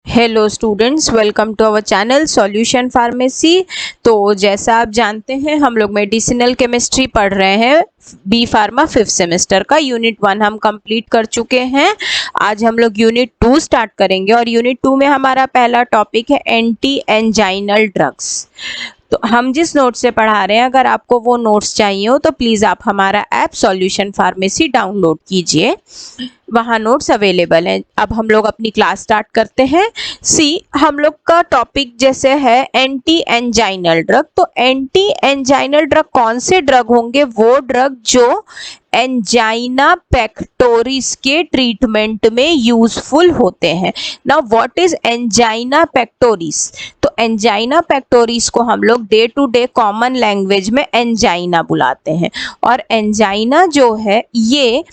Hello students, welcome to our channel solution pharmacy. तो जैसा आप जानते हैं हम लोग मेडिसिनल केमिस्ट्री पढ़ रहे हैं। बी फार्मा 5th सेमेस्टर का यूनिट 1 हम कंप्लीट कर चुके हैं। आज हम लोग यूनिट 2 स्टार्ट करेंगे और यूनिट 2 में हमारा पहला टॉपिक है एंटी एंजाइनल ड्रग्स। तो हम जिस नोट से पढ़ा रहे हैं, अगर आपको वो नोट्स चाहिए हो तो प्लीज़ आप हमारा ऐप सॉल्यूशन फार्मेसी डाउनलोड कीजिए, वहाँ नोट्स अवेलेबल हैं। अब हम लोग अपनी क्लास स्टार्ट करते हैं। हम लोग का टॉपिक जैसे है एंटी एंजाइनल ड्रग। तो एंटी एंजाइनल ड्रग कौन से ड्रग होंगे? वो ड्रग जो एंजाइना पेक्टोरिस के ट्रीटमेंट में यूजफुल होते हैं। Now what is angina pectoris? तो एंजाइना पेक्टोरिस को हम लोग day to day common language में एंजाइना बुलाते हैं। और एंजाइना जो है ये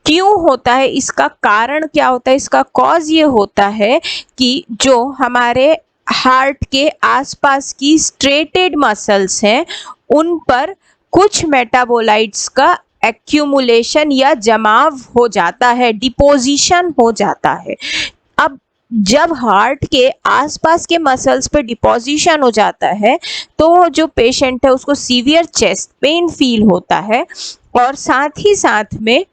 क्यों होता है, इसका कारण क्या होता है, इसका कॉज ये होता है कि जो हमारे हार्ट के आसपास की स्ट्रेटेड मसल्स हैं उन पर कुछ मेटाबोलाइट्स का एक्यूमुलेशन या जमाव हो जाता है, डिपोजिशन हो जाता है। अब जब हार्ट के आसपास के मसल्स पे डिपोजिशन हो जाता है तो जो पेशेंट है उसको सीवियर चेस्ट पेन फील होता है और साथ ही साथ में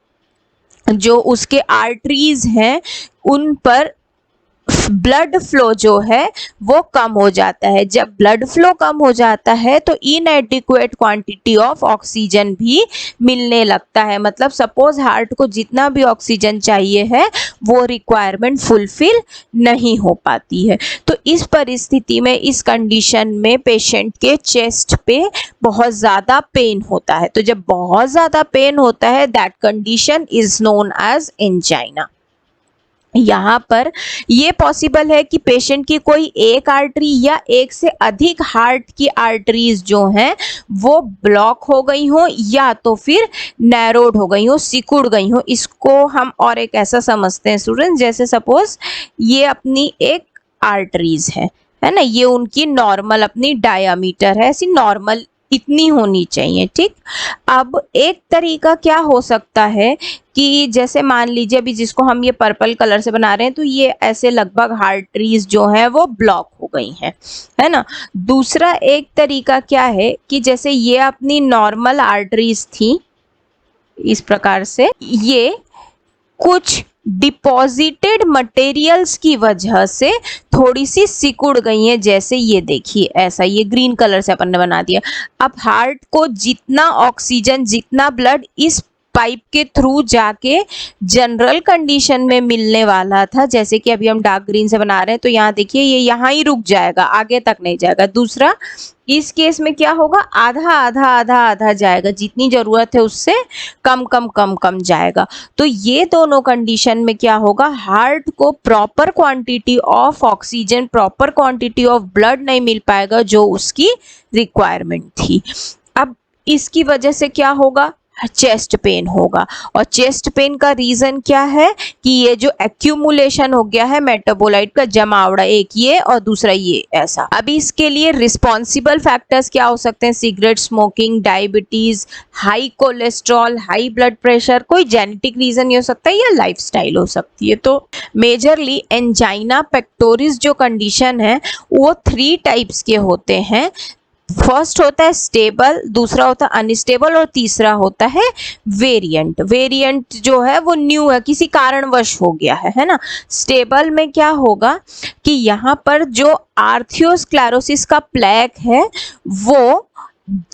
जो उसके आर्टरीज हैं उन पर ब्लड फ्लो जो है वो कम हो जाता है। जब ब्लड फ्लो कम हो जाता है तो इनएडिक्वेट क्वांटिटी ऑफ ऑक्सीजन भी मिलने लगता है। मतलब सपोज हार्ट को जितना भी ऑक्सीजन चाहिए है वो रिक्वायरमेंट फुलफिल नहीं हो पाती है। तो इस परिस्थिति में, इस कंडीशन में पेशेंट के चेस्ट पे बहुत ज़्यादा पेन होता है। तो जब बहुत ज़्यादा पेन होता है that condition is known as angina. यहाँ पर ये पॉसिबल है कि पेशेंट की कोई एक आर्टरी या एक से अधिक हार्ट की आर्टरीज जो हैं वो ब्लॉक हो गई हो या तो फिर नैरोड हो गई हो, सिकुड़ गई हो। इसको हम और एक ऐसा समझते हैं स्टूडेंट, जैसे सपोज ये अपनी एक आर्टरीज है ना, ये उनकी नॉर्मल अपनी डायामीटर है, ऐसी नॉर्मल इतनी होनी चाहिए, ठीक। अब एक तरीका क्या हो सकता है कि जैसे मान लीजिए अभी जिसको हम ये पर्पल कलर से बना रहे हैं तो ये ऐसे लगभग आर्टरीज जो है वो ब्लॉक हो गई हैं, है ना। दूसरा एक तरीका क्या है कि जैसे ये अपनी नॉर्मल आर्टरीज थी, इस प्रकार से ये कुछ डिपॉजिटेड मटेरियल्स की वजह से थोड़ी सी सिकुड़ गई है। जैसे ये देखिए ऐसा, ये ग्रीन कलर से अपन ने बना दिया। अब हार्ट को जितना ऑक्सीजन, जितना ब्लड इस पाइप के थ्रू जाके जनरल कंडीशन में मिलने वाला था, जैसे कि अभी हम डार्क ग्रीन से बना रहे हैं तो यहाँ देखिए ये यहाँ ही रुक जाएगा, आगे तक नहीं जाएगा। दूसरा इस केस में क्या होगा, आधा आधा आधा आधा जाएगा, जितनी जरूरत है उससे कम कम कम कम जाएगा। तो ये दोनों कंडीशन में क्या होगा, हार्ट को proper quantity of oxygen, proper quantity of blood नहीं मिल पाएगा जो उसकी रिक्वायरमेंट थी। अब इसकी वजह से क्या होगा, चेस्ट पेन होगा। और चेस्ट पेन का रीजन क्या है कि ये जो एक्यूमुलेशन हो गया है मेटाबोलाइट का जमावड़ा, एक ये और दूसरा ये ऐसा। अभी इसके लिए रिस्पॉन्सिबल फैक्टर्स क्या हो सकते हैं, cigarette smoking, diabetes, high cholesterol, high blood pressure, कोई जेनेटिक रीजन ये हो सकता है या लाइफस्टाइल हो सकती है। तो मेजरली एंजाइना पेक्टोरिस जो कंडीशन है वो 3 टाइप्स के होते हैं। फर्स्ट होता है स्टेबल, दूसरा होता है अनस्टेबल और तीसरा होता है वेरिएंट। वेरिएंट जो है वो न्यू है, किसी कारणवश हो गया है ना। स्टेबल में क्या होगा कि यहाँ पर जो आर्थियोस्क्लेरोसिस का प्लेक है वो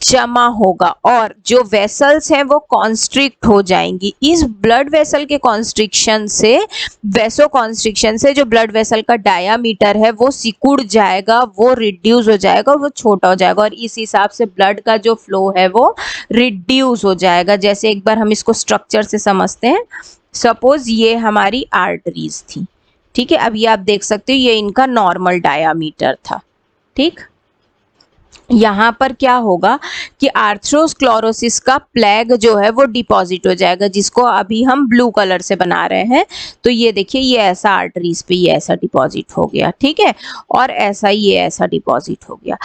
जमा होगा और जो वेसल्स हैं वो कॉन्स्ट्रिक्ट हो जाएंगी। इस ब्लड वेसल के कॉन्स्ट्रिक्शन से, वेसो कॉन्स्ट्रिक्शन से जो ब्लड वेसल का डायामीटर है वो सिकुड़ जाएगा, वो रिड्यूस हो जाएगा, वो छोटा हो जाएगा और इस हिसाब से ब्लड का जो फ्लो है वो रिड्यूस हो जाएगा। जैसे एक बार हम इसको स्ट्रक्चर से समझते हैं। सपोज ये हमारी आर्टरीज थी, ठीक है। अब ये आप देख सकते हो ये इनका नॉर्मल डायामीटर था, ठीक। यहाँ पर क्या होगा कि आर्थरोस्क्लेरोसिस का प्लेग जो है वो डिपॉजिट हो जाएगा, जिसको अभी हम ब्लू कलर से बना रहे हैं। तो ये देखिए ये ऐसा आर्टरीज पे ये ऐसा डिपॉजिट हो गया, ठीक है, और ऐसा ये ऐसा डिपॉजिट हो गया।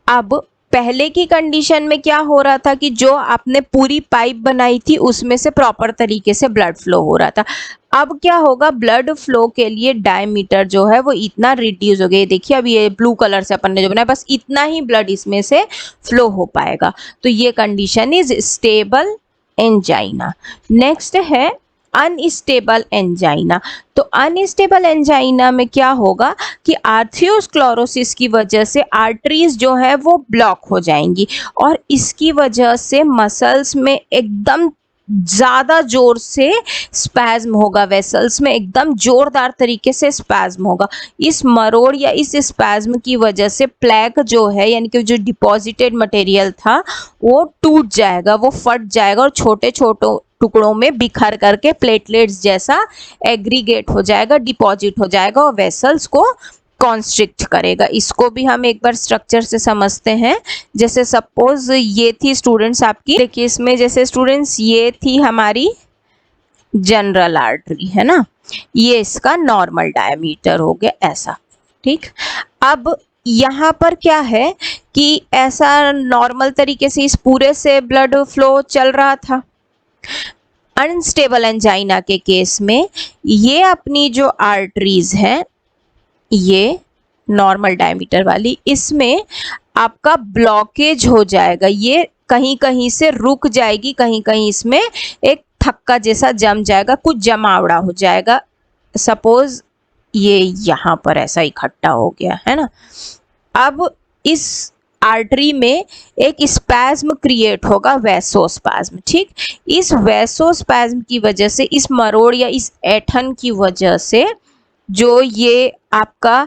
अब पहले की कंडीशन में क्या हो रहा था कि जो आपने पूरी पाइप बनाई थी उसमें से प्रॉपर तरीके से ब्लड फ्लो हो रहा था। अब क्या होगा, ब्लड फ्लो के लिए डायमीटर जो है वो इतना रिड्यूस हो गया। देखिए अभी ये ब्लू कलर से अपन ने जो बनाया, बस इतना ही ब्लड इसमें से फ्लो हो पाएगा। तो ये condition is stable angina. Next है अनस्टेबल एंजाइना। तो अनस्टेबल एंजाइना में क्या होगा कि आर्थ्रोस्क्लेरोसिस की वजह से आर्टरीज जो है वो ब्लॉक हो जाएंगी और इसकी वजह से मसल्स में एकदम ज़्यादा जोर से स्पैज्म होगा, वेसल्स में एकदम जोरदार तरीके से स्पैज्म होगा। इस मरोड़ या इस स्पैज्म की वजह से प्लेक जो है यानी कि जो डिपॉजिटेड मटेरियल था वो टूट जाएगा, वो फट जाएगा और छोटे छोटे टुकड़ों में बिखर करके प्लेटलेट्स जैसा एग्रीगेट हो जाएगा, डिपॉजिट हो जाएगा और वेसल्स को कॉन्स्ट्रिक्ट करेगा। इसको भी हम एक बार स्ट्रक्चर से समझते हैं। जैसे सपोज ये थी स्टूडेंट्स आपकी, देखिए इसमें जैसे स्टूडेंट्स ये थी हमारी जनरल आर्टरी है ना, ये इसका नॉर्मल डायमीटर हो गया ऐसा, ठीक। अब यहाँ पर क्या है कि ऐसा नॉर्मल तरीके से इस पूरे से ब्लड फ्लो चल रहा था। अनस्टेबल एंजाइना के केस में ये अपनी जो आर्टरीज हैं, ये नॉर्मल डायमीटर वाली, इसमें आपका ब्लॉकेज हो जाएगा, ये कहीं कहीं से रुक जाएगी, कहीं कहीं इसमें एक थक्का जैसा जम जाएगा, कुछ जमावड़ा हो जाएगा। सपोज ये यहाँ पर ऐसा इकट्ठा हो गया है ना। अब इस आर्टरी में एक स्पैज्म क्रिएट होगा, वैसोस्पैज्म, ठीक। इस वैसोस्पैज्म की वजह से, इस मरोड़ या इस ऐठन की वजह से जो ये आपका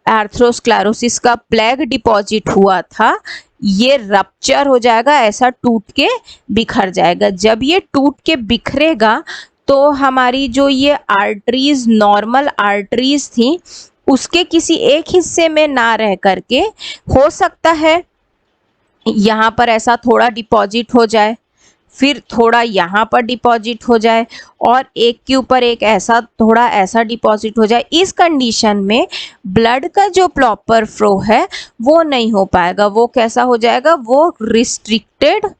आर्थ्रोस्क्लेरोसिस का प्लेग डिपॉजिट हुआ था ये रप्चर हो जाएगा, ऐसा टूट के बिखर जाएगा। जब ये टूट के बिखरेगा तो हमारी जो ये आर्टरीज नॉर्मल आर्टरीज थी उसके किसी एक हिस्से में ना रह करके हो सकता है यहाँ पर ऐसा थोड़ा डिपॉजिट हो जाए, फिर थोड़ा यहाँ पर डिपॉजिट हो जाए और एक के ऊपर एक ऐसा थोड़ा ऐसा डिपॉजिट हो जाए। इस कंडीशन में ब्लड का जो प्रॉपर फ्लो है वो नहीं हो पाएगा, वो कैसा हो जाएगा, वो रिस्ट्रिक्टेड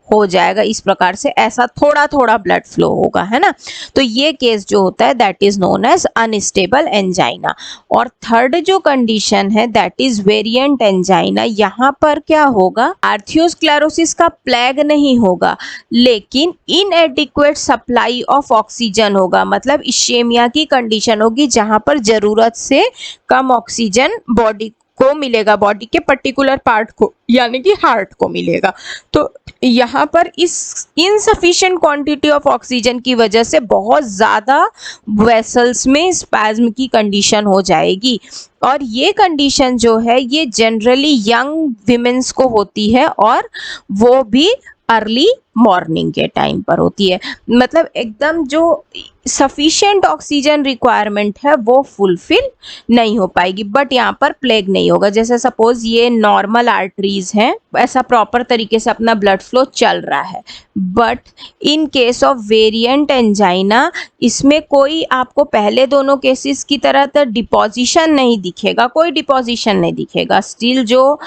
हो जाएगा। इस प्रकार से ऐसा थोड़ा थोड़ा ब्लड फ्लो होगा, है ना। तो ये केस जो होता है that is known as unstable angina. और थर्ड जो कंडीशन है दैट इज वेरिएंट एंजाइना। यहाँ पर क्या होगा, आर्थ्रोस्क्लेरोसिस का प्लेग नहीं होगा लेकिन इनएडिक्वेट सप्लाई ऑफ ऑक्सीजन होगा, मतलब इशेमिया की कंडीशन होगी जहाँ पर जरूरत से कम ऑक्सीजन बॉडी को मिलेगा, बॉडी के पर्टिकुलर पार्ट को यानी कि हार्ट को मिलेगा। तो यहाँ पर इस इनसफिशिएंट क्वांटिटी ऑफ ऑक्सीजन की वजह से बहुत ज़्यादा वेसल्स में स्पैज्म की कंडीशन हो जाएगी और ये कंडीशन जो है ये जनरली यंग विमेंस को होती है और वो भी अर्ली मॉर्निंग के टाइम पर होती है। मतलब एकदम जो सफिशिएंट ऑक्सीजन रिक्वायरमेंट है वो फुलफिल नहीं हो पाएगी, बट यहाँ पर प्लेग नहीं होगा। जैसे सपोज ये नॉर्मल आर्टरीज हैं, ऐसा प्रॉपर तरीके से अपना ब्लड फ्लो चल रहा है, but in case of variant angina इसमें कोई आपको पहले दोनों केसेस की तरह तो डिपोजिशन नहीं दिखेगा, कोई डिपोजिशन नहीं दिखेगा। स्टिल जो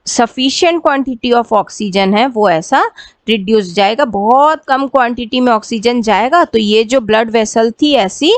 सफिशिएंट क्वांटिटी ऑफ ऑक्सीजन है वो ऐसा रिड्यूस जाएगा, बहुत कम क्वांटिटी में ऑक्सीजन जाएगा। तो ये जो ब्लड वेसल थी ऐसी,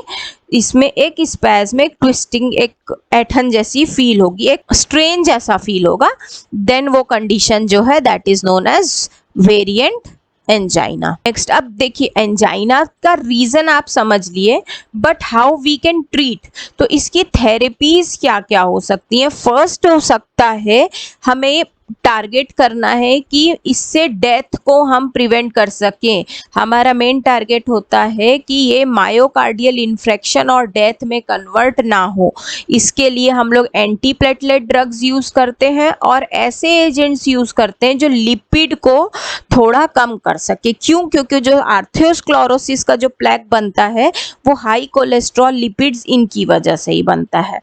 इसमें एक स्पैज्म, एक ट्विस्टिंग, एक ऐठन जैसी फील होगी, एक स्ट्रेन जैसा फील होगा। देन वो कंडीशन जो है that is known as variant angina. Next अब देखिए एंजाइना का रीजन आप समझ लिए, but how we can treat, तो इसकी थेरेपीज क्या क्या हो सकती हैं। फर्स्ट हो सकता है हमें टारगेट करना है कि इससे डेथ को हम प्रिवेंट कर सकें। हमारा मेन टारगेट होता है कि ये मायोकार्डियल इन्फेक्शन और डेथ में कन्वर्ट ना हो। इसके लिए हम लोग एंटी प्लेटलेट ड्रग्स यूज़ करते हैं और ऐसे एजेंट्स यूज़ करते हैं जो लिपिड को थोड़ा कम कर सके। क्यों? क्योंकि जो आर्थ्रोस्क्लेरोसिस का जो प्लेग बनता है वो हाई कोलेस्ट्रॉल लिपिड्स इनकी वजह से ही बनता है।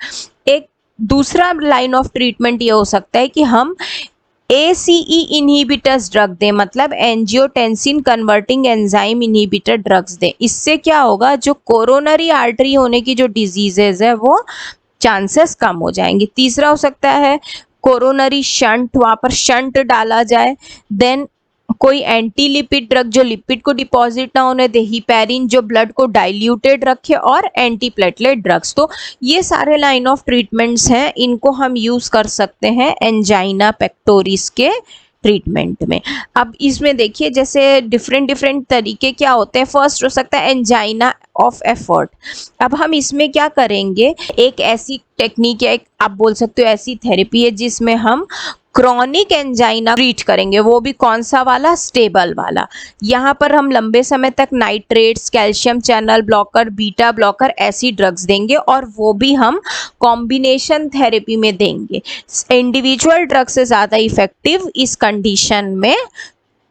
एक दूसरा लाइन ऑफ ट्रीटमेंट ये हो सकता है कि हम ACE इनहिबिटर्स ड्रग दें, मतलब angiotensin converting enzyme inhibitor drugs दें। इससे क्या होगा, जो कोरोनरी आर्टरी होने की जो डिजीजेज है वो चांसेस कम हो जाएंगे। तीसरा हो सकता है कोरोनरी शंट, वहां पर शंट डाला जाए। देन कोई एंटी लिपिड ड्रग जो लिपिड को डिपॉजिट ना होने दे, हिपैरिन जो ब्लड को डाइल्यूटेड रखे, और एंटी प्लेटलेट ड्रग्स। तो ये सारे लाइन ऑफ ट्रीटमेंट्स हैं, इनको हम यूज कर सकते हैं एंजाइना पेक्टोरिस के ट्रीटमेंट में। अब इसमें देखिए जैसे डिफरेंट तरीके क्या होते हैं। फर्स्ट हो सकता है एंजाइना ऑफ एफर्ट। अब हम इसमें क्या करेंगे, एक ऐसी टेक्निक है, एक आप बोल सकते हो ऐसी थेरेपी है जिसमें हम क्रॉनिक एंजाइना ट्रीट करेंगे। वो भी कौन सा वाला, स्टेबल वाला। यहाँ पर हम लंबे समय तक nitrates, calcium channel blocker, beta blocker ऐसी ड्रग्स देंगे, और वो भी हम कॉम्बिनेशन थेरेपी में देंगे। इंडिविजुअल ड्रग से ज़्यादा इफेक्टिव इस कंडीशन में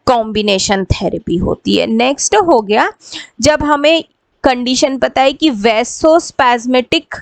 कॉम्बिनेशन थेरेपी होती है। नेक्स्ट हो गया जब हमें कंडीशन पता है कि वैसोस्पैज्मेटिक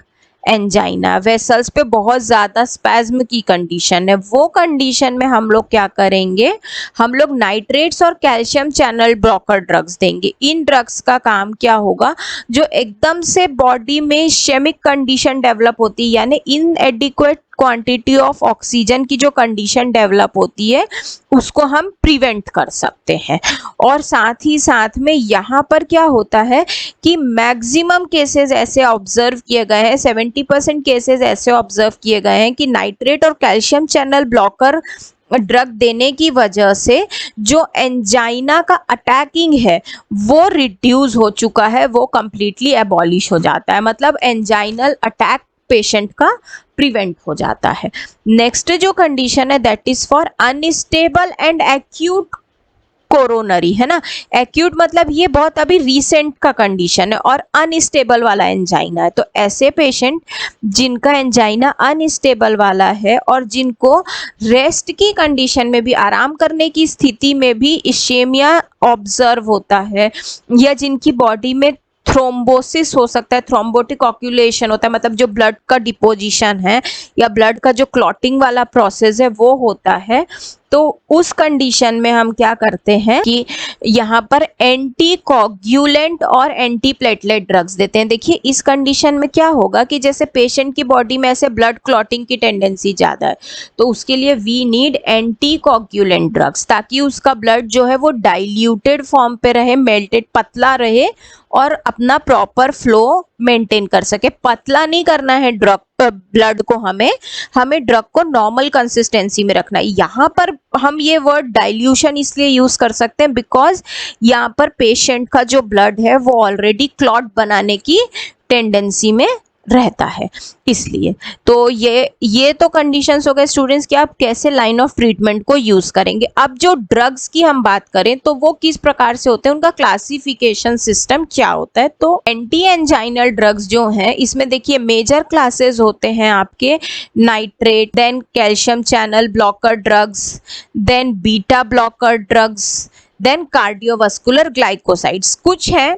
एंजाइना, वेसल्स पे बहुत ज़्यादा स्पैज्म की कंडीशन है, वो कंडीशन में हम लोग क्या करेंगे, हम लोग नाइट्रेट्स और कैल्शियम चैनल ब्लॉकर ड्रग्स देंगे। इन ड्रग्स का काम क्या होगा, जो एकदम से बॉडी में इशेमिक कंडीशन डेवलप होती है, यानी इनएडिक्वेट क्वांटिटी ऑफ ऑक्सीजन की जो कंडीशन डेवलप होती है, उसको हम प्रिवेंट कर सकते हैं। और साथ ही साथ में यहाँ पर क्या होता है कि मैक्सिमम केसेस ऐसे ऑब्जर्व किए गए हैं, 70% केसेस ऐसे ऑब्जर्व किए गए हैं कि नाइट्रेट और कैल्शियम चैनल ब्लॉकर ड्रग देने की वजह से जो एंजाइना का अटैकिंग है वो रिड्यूस हो चुका है, वो कंप्लीटली एबॉलिश हो जाता है। मतलब एंजाइनल अटैक पेशेंट का प्रिवेंट हो जाता है। नेक्स्ट जो कंडीशन है that is for unstable and acute coronary, है ना। एक्यूट मतलब ये बहुत अभी रीसेंट का कंडीशन है, और अनस्टेबल वाला एंजाइना है। तो ऐसे पेशेंट जिनका एंजाइना अनस्टेबल वाला है और जिनको रेस्ट की कंडीशन में भी, आराम करने की स्थिति में भी इशेमिया ऑब्जर्व होता है, या जिनकी बॉडी में थ्रोम्बोसिस हो सकता है, थ्रोम्बोटिक ऑक्यूलेशन होता है, मतलब जो ब्लड का डिपोजिशन है या ब्लड का जो क्लॉटिंग वाला प्रोसेस है वो होता है, तो उस कंडीशन में हम क्या करते हैं कि यहाँ पर एंटी कोगुलेंट और एंटी प्लेटलेट ड्रग्स देते हैं। देखिए इस कंडीशन में क्या होगा कि जैसे पेशेंट की बॉडी में ऐसे ब्लड क्लॉटिंग की टेंडेंसी ज़्यादा है, तो उसके लिए we need anticoagulant drugs, ताकि उसका ब्लड जो है वो डाइल्यूटेड फॉर्म पे रहे, मेल्टेड पतला रहे, और अपना प्रॉपर फ्लो मेंटेन कर सके। पतला नहीं करना है ड्रग ब्लड को, हमें ड्रग को नॉर्मल कंसिस्टेंसी में रखना है। यहाँ पर हम ये वर्ड डाइल्यूशन इसलिए यूज कर सकते हैं बिकॉज यहाँ पर पेशेंट का जो ब्लड है वो ऑलरेडी क्लॉट बनाने की टेंडेंसी में रहता है, इसलिए। तो ये तो कंडीशंस हो गए स्टूडेंट्स कि आप कैसे लाइन ऑफ ट्रीटमेंट को यूज करेंगे। अब जो ड्रग्स की हम बात करें तो वो किस प्रकार से होते हैं, उनका क्लासिफिकेशन सिस्टम क्या होता है। तो एंटी एंजाइनल ड्रग्स जो हैं इसमें देखिए मेजर क्लासेस होते हैं आपके nitrate, then calcium channel blocker drugs, then beta blocker drugs, then cardiovascular glycosides. कुछ हैं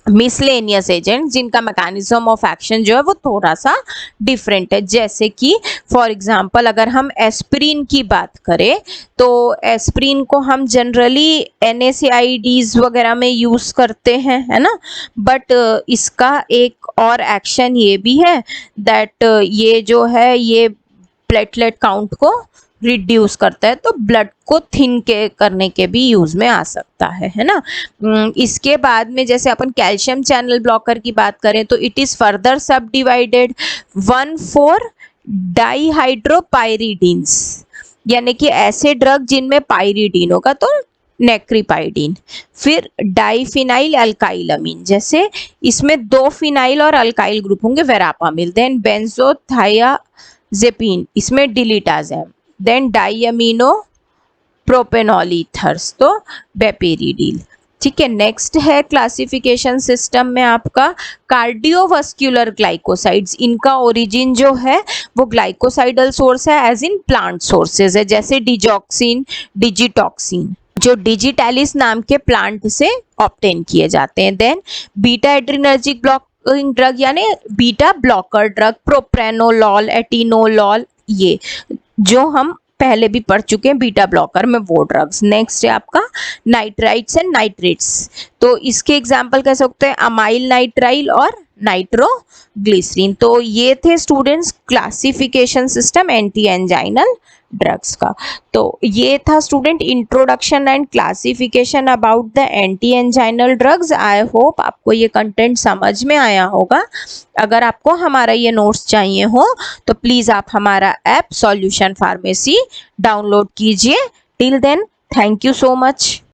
मिसलेनियस एजेंट जिनका मैकेनिज्म ऑफ एक्शन जो है वो थोड़ा सा डिफरेंट है, जैसे कि फॉर एग्जांपल अगर हम एस्पिरिन की बात करें तो एस्पिरिन को हम जनरली NSAIDs वगैरह में यूज़ करते हैं, है ना। बट इसका एक और एक्शन ये भी है दैट ये जो है ये प्लेटलेट काउंट को रिड्यूस करता है, तो ब्लड को थिन के करने के भी यूज में आ सकता है ना। इसके बाद में जैसे अपन कैल्शियम चैनल ब्लॉकर की बात करें तो इट इज फर्दर सब डिवाइडेड 1,4 डाईहाइड्रोपाइरिडीन्स, यानी कि ऐसे ड्रग जिनमें पाइरिडीन होगा तो नेक्रीपाइडिन। फिर डाईफिनाइल अल्काइलमीन, जैसे इसमें 2 फिनाइल और अल्काइल ग्रुप होंगे, वेरापामिल। देन बेंजोथायाजेपिन, इसमें डिलीटाजैम। देन डाईअमीनो प्रोपेनॉल ईथर्स, तो बेपेरिडिल। ठीक है, नेक्स्ट है क्लासिफिकेशन सिस्टम में आपका कार्डियोवास्कुलर ग्लाइकोसाइड्स। इनका ओरिजिन जो है वो ग्लाइकोसाइडल सोर्स है, एज इन प्लांट सोर्सेज है, जैसे डिजॉक्सिन, डिजिटॉक्सिन जो डिजिटैलिस नाम के प्लांट से ऑब्टेन किए जाते हैं। Then beta adrenergic blocking drug यानी beta blocker drug, propranolol, atenolol, ये जो हम पहले भी पढ़ चुके हैं बीटा ब्लॉकर में वो ड्रग्स। नेक्स्ट है आपका नाइट्राइट्स एंड नाइट्रेट्स। तो इसके एग्जांपल कह सकते हैं अमाइल नाइट्राइल और नाइट्रोग्लिसरीन। तो ये थे students classification system anti anginal drugs का। तो ये था student introduction and classification about the anti anginal drugs. I hope आपको ये कंटेंट समझ में आया होगा। अगर आपको हमारा ये नोट्स चाहिए हो तो प्लीज़ आप हमारा ऐप सॉल्यूशन फार्मेसी डाउनलोड कीजिए। Till then thank you so much.